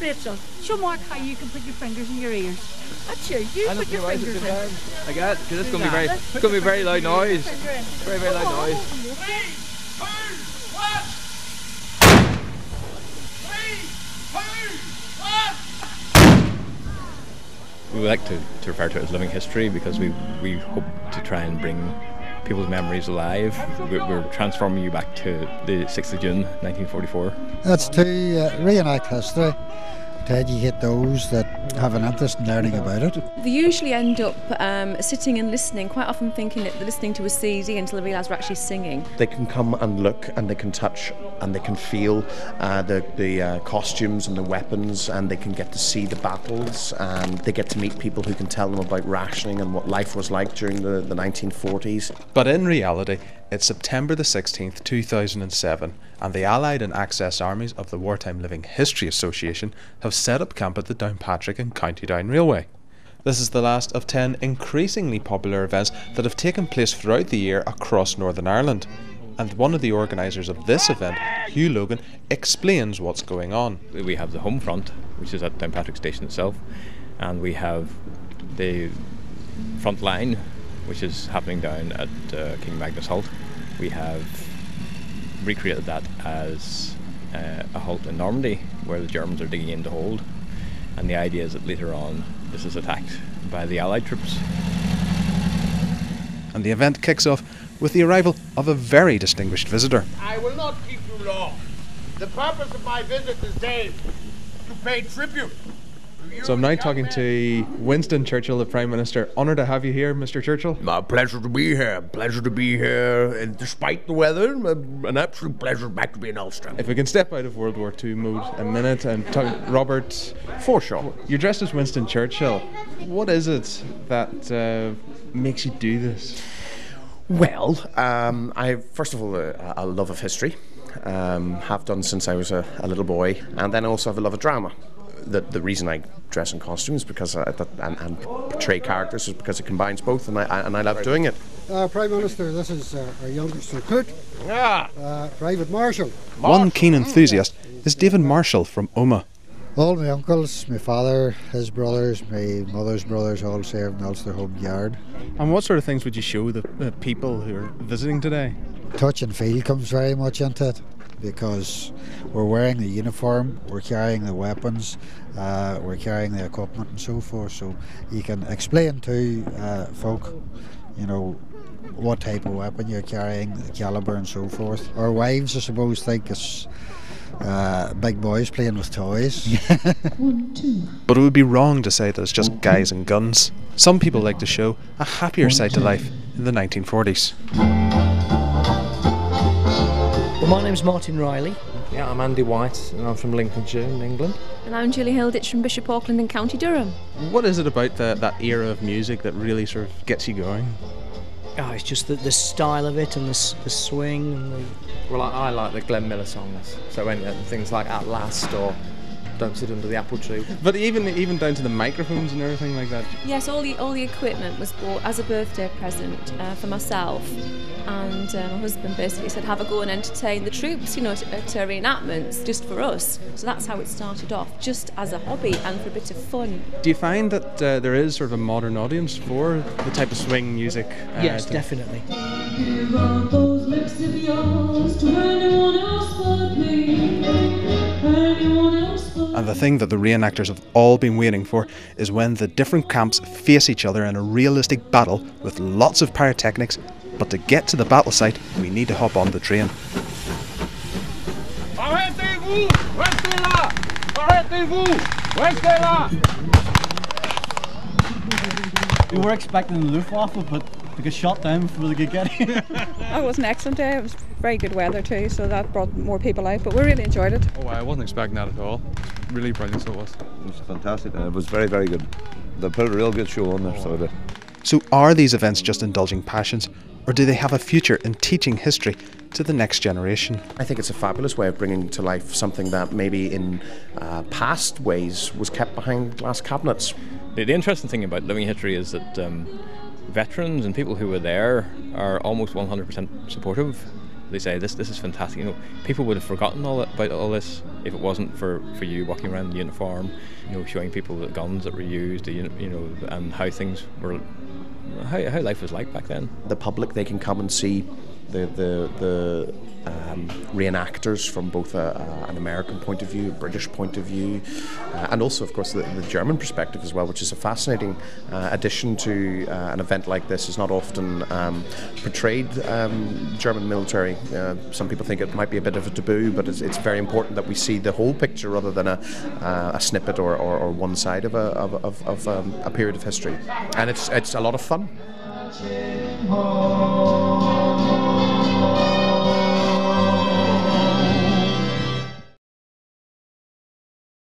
Rachel, show Mark how you can put your fingers in your ears. That's you. You put your fingers in. I got it, because it's going to be very loud noise. Very loud noise. 3, 2, 1. 3, 2, 1. We like to refer to it as living history because we hope to try and bring people's memories alive. We're transforming you back to the 6th of June 1944. That's to reenact history, to educate those that have an interest in learning about it. They usually end up sitting and listening, quite often thinking that they're listening to a CD until they realise we're actually singing. They can come and look and they can touch and they can feel the costumes and the weapons, and they can get to see the battles, and they get to meet people who can tell them about rationing and what life was like during the 1940s. But in reality, it's September the 16th, 2007, and the Allied and Axis armies of the Wartime Living History Association have set up camp at the Downpatrick and County Down Railway. This is the last of 10 increasingly popular events that have taken place throughout the year across Northern Ireland. And one of the organisers of this event, Hugh Logan, explains what's going on. We have the home front, which is at Downpatrick Station itself, and we have the front line, which is happening down at King Magnus Halt. We have recreated that as a halt in Normandy, where the Germans are digging in to hold, and the idea is that later on this is attacked by the Allied troops. And the event kicks off with the arrival of a very distinguished visitor. I will not keep you long. The purpose of my visit is to pay tribute. So I'm now talking to Winston Churchill, the Prime Minister. Honoured to have you here, Mr. Churchill. My pleasure to be here. Pleasure to be here. And despite the weather, an absolute pleasure back to be in Ulster. If we can step out of World War II mode a minute and talk, Robert Forshaw, you're dressed as Winston Churchill. What is it that makes you do this? Well, I first of all a love of history, have done since I was a little boy, and then I also have a love of drama. The reason I dress in costumes because and portray characters is because it combines both, and I love doing it. Prime Minister, this is our youngest recruit, Private Marshall. One keen enthusiast is David Marshall from Omagh. All my uncles, my father, his brothers, my mother's brothers all served in Ulster Home Guard. And what sort of things would you show the people who are visiting today? Touch and feel comes very much into it, because we're wearing the uniform, we're carrying the weapons, we're carrying the equipment and so forth, so you can explain to folk, you know, what type of weapon you're carrying, the calibre and so forth. Our wives, I suppose, think it's big boys playing with toys. 1, 2. But it would be wrong to say that it's just guys and guns. Some people like to show a happier side to life in the 1940s. Well, my name's Martin Riley. Yeah, I'm Andy White, and I'm from Lincolnshire in England. And I'm Julie Hilditch from Bishop Auckland in County Durham. What is it about that era of music that really sort of gets you going? Oh, it's just the style of it and the swing. And Well, I like the Glenn Miller songs, so when things like At Last or Don't Sit Under the Apple Tree. But even down to the microphones and everything like that? Yes, all the equipment was bought as a birthday present for myself, and my husband basically said have a go and entertain the troops, you know, at reenactments just for us. So that's how it started off, just as a hobby and for a bit of fun. Do you find that there is sort of a modern audience for the type of swing music? yes, definitely. Give up those lips of yours to anyone else but me, anyone else but me. And the thing that the reenactors have all been waiting for is when the different camps face each other in a realistic battle with lots of pyrotechnics, but to get to the battle site we need to hop on the train. Arrêtez-vous! Restez là! Arrêtez-vous! Restez là! We were expecting the Luftwaffe, but we got shot down before they could get here. It was an excellent day. It was very good weather too, so that brought more people out, but we really enjoyed it. Oh, I wasn't expecting that at all. Really brilliant, so it was. It was fantastic, and it was very, very good. They put a real good show on there, so they did. So are these events just indulging passions, or do they have a future in teaching history to the next generation? I think it's a fabulous way of bringing to life something that maybe in past ways was kept behind glass cabinets. The interesting thing about living history is that veterans and people who were there are almost 100% supportive. They say this is fantastic. You know, people would have forgotten about all this if it wasn't for you walking around in uniform, showing people the guns that were used, and how things were, how life was like back then. The public, they can come and see the reenactors from both an American point of view, a British point of view, and also, of course, the German perspective as well, which is a fascinating addition to an event like this. Is not often portrayed. German military. Some people think it might be a bit of a taboo, but it's very important that we see the whole picture rather than a snippet or one side of a period of history, and it's a lot of fun.